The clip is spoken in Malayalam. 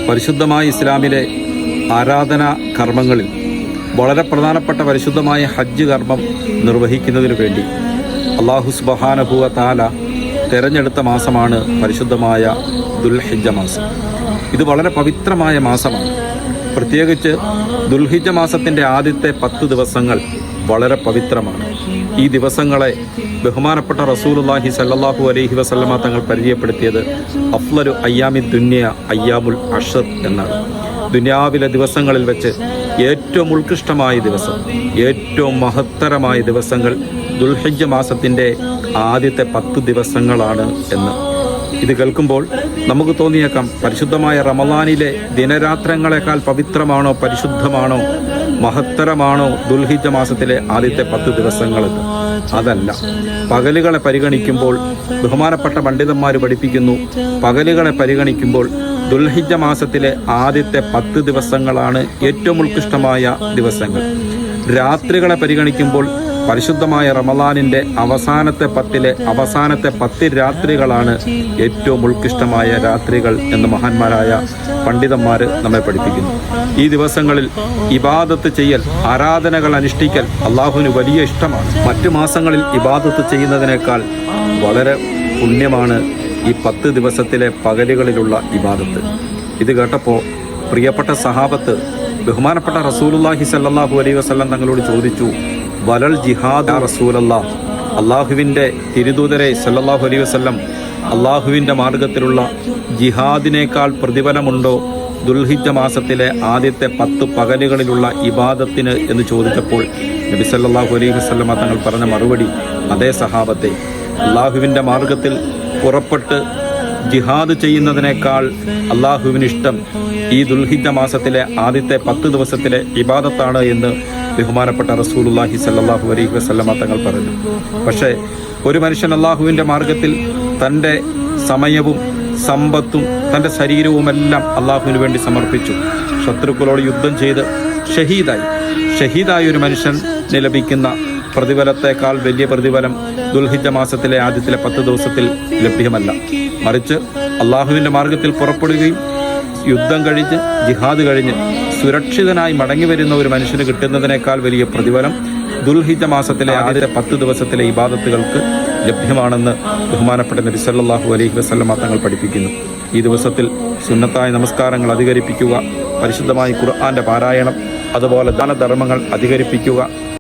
പരിശുദ്ധമായ ഇസ്ലാമിലെ ആരാധനാ കർമ്മങ്ങളിൽ വളരെ പ്രധാനപ്പെട്ട പരിശുദ്ധമായ ഹജ്ജ് കർമ്മം നിർവഹിക്കുന്നതിനു വേണ്ടി അല്ലാഹു സുബ്ഹാനഹു വ തആല തിരഞ്ഞെടുത്ത മാസമാണ് പരിശുദ്ധമായ ദുൽഹിജ്ജ മാസം. ഇത് വളരെ പവിത്രമായ മാസമാണ്. പ്രത്യേകിച്ച് ദുൽഹിജ്ജ മാസത്തിൻ്റെ ആദ്യത്തെ 10 ദിവസങ്ങൾ വളരെ പവിത്രമാണ്. ഈ ദിവസങ്ങളെ ബഹുമാനപ്പെട്ട റസൂലുള്ളാഹി സ്വല്ലല്ലാഹു അലൈഹി വസല്ലമ തങ്ങൾ പരിചയപ്പെടുത്തിയത് അഫ്ളലു അയ്യാമി ദുനിയ അയ്യാമുൽ അഷ്ർ എന്നാണ്. ദുനിയാവിലെ ദിവസങ്ങളിൽ വെച്ച് ഏറ്റവും ഉത്കൃഷ്ടമായ ദിവസം, ഏറ്റവും മഹത്തരമായ ദിവസങ്ങൾ ദുൽഹിജ്ജ മാസത്തിൻ്റെ ആദ്യത്തെ 10 ദിവസങ്ങളാണ് എന്ന്. ഇത് കേൾക്കുമ്പോൾ നമുക്ക് തോന്നിയേക്കാം, പരിശുദ്ധമായ റമളാനിലെ ദിനരാത്രങ്ങളെക്കാൾ പവിത്രമാണോ, പരിശുദ്ധമാണോ, മഹത്തരമാണോ ദുൽഹിജ്ജ മാസത്തിലെ ആദ്യത്തെ 10 ദിവസങ്ങളെന്ന്. അതല്ല. പകലുകളെ പരിഗണിക്കുമ്പോൾ ബഹുമാനപ്പെട്ട പണ്ഡിതന്മാർ പഠിപ്പിക്കുന്നു, പകലുകളെ പരിഗണിക്കുമ്പോൾ ദുൽഹിജ്ജ മാസത്തിലെ ആദ്യത്തെ 10 ദിവസങ്ങളാണ് ഏറ്റവും ഉത്കൃഷ്ടമായ ദിവസങ്ങൾ. രാത്രികളെ പരിഗണിക്കുമ്പോൾ പരിശുദ്ധമായ റമളാനിൻ്റെ അവസാനത്തെ 10 രാത്രികളാണ് ഏറ്റവും ഉത്കൃഷ്ടമായ രാത്രികൾ എന്ന് മഹാന്മാരായ പണ്ഡിതന്മാർ നമ്മെ പഠിപ്പിക്കുന്നു. ഈ ദിവസങ്ങളിൽ ഇബാദത്ത് ചെയ്യൽ, ആരാധനകൾ അനുഷ്ഠിക്കൽ അള്ളാഹുവിന് വലിയ ഇഷ്ടമാണ്. മറ്റു മാസങ്ങളിൽ ഇബാദത്ത് ചെയ്യുന്നതിനേക്കാൾ വളരെ പുണ്യമാണ് ഈ 10 ദിവസത്തിലെ പകലുകളിലുള്ള ഇബാദത്ത്. ഇത് കേട്ടപ്പോൾ പ്രിയപ്പെട്ട സഹാബത്ത് ബഹുമാനപ്പെട്ട റസൂലുള്ളാഹി സ്വല്ലല്ലാഹു അലൈഹി വസല്ലം തങ്ങളോട് ചോദിച്ചു, വലൽ ജിഹാദ് യാ റസൂലല്ലാഹ്, അള്ളാഹുവിൻ്റെ തിരുദൂതരെ സ്വല്ലല്ലാഹു അലൈഹി വസല്ലം, അള്ളാഹുവിൻ്റെ മാർഗത്തിലുള്ള ജിഹാദിനേക്കാൾ പ്രതിഫലമുണ്ടോ ദുൽഹിജ്ജ മാസത്തിലെ ആദ്യത്തെ 10 പകലുകളിലുള്ള ഇബാദത്തിന് എന്ന് ചോദിച്ചപ്പോൾ നബി സല്ലല്ലാഹു അലൈഹി വസല്ലം തങ്ങൾ പറഞ്ഞ മറുപടി, അതേ സഹാബത്തെ, അള്ളാഹുവിൻ്റെ മാർഗത്തിൽ പുറപ്പെട്ട് ജിഹാദ് ചെയ്യുന്നതിനേക്കാൾ അള്ളാഹുവിന് ഇഷ്ടം ഈ ദുൽഹിജ്ജ മാസത്തിലെ ആദ്യത്തെ 10 ദിവസത്തിലെ ഇബാദത്താണ് എന്ന് ബഹുമാനപ്പെട്ട റസൂലുള്ളാഹി സ്വല്ലല്ലാഹു അലൈഹി വസല്ലമ തങ്ങൾ പറഞ്ഞു. പക്ഷേ ഒരു മനുഷ്യൻ അള്ളാഹുവിൻ്റെ മാർഗത്തിൽ തൻ്റെ സമയവും സമ്പത്തും തൻ്റെ ശരീരവുമെല്ലാം അള്ളാഹുവിന് വേണ്ടി സമർപ്പിച്ചു, ശത്രുക്കളോട് യുദ്ധം ചെയ്ത് ഷഹീദായ ഒരു മനുഷ്യന് ലഭിക്കുന്ന പ്രതിഫലത്തേക്കാൾ വലിയ പ്രതിഫലം ദുൽഹിജ്ജ മാസത്തിലെ ആദ്യത്തിലെ 10 ദിവസത്തിൽ ലഭ്യമല്ല. മറിച്ച് അള്ളാഹുവിൻ്റെ മാർഗത്തിൽ പുറപ്പെടുകയും യുദ്ധം കഴിഞ്ഞ് ജിഹാദ് കഴിഞ്ഞ് സുരക്ഷിതനായി മടങ്ങി വരുന്ന ഒരു മനുഷ്യന് കിട്ടുന്നതിനേക്കാൾ വലിയ പ്രതിഫലം ദുൽഹിജ്ജ മാസത്തിലെ ആദ്യത്തെ 10 ദിവസത്തിലെ ഇബാദത്തുകൾക്ക് ലഭ്യമാണെന്ന് ബഹുമാനപ്പെട്ട നബി സല്ലല്ലാഹു അലൈഹി വസല്ലമ തങ്ങൾ പഠിപ്പിക്കുന്നു. ഈ ദിവസത്തിൽ സുന്നത്തായ നമസ്കാരങ്ങൾ അധികരിപ്പിക്കുക, പരിശുദ്ധമായ ഖുർആന്റെ പാരായണം, അതുപോലെ ദാനധർമ്മങ്ങൾ അധികരിപ്പിക്കുക,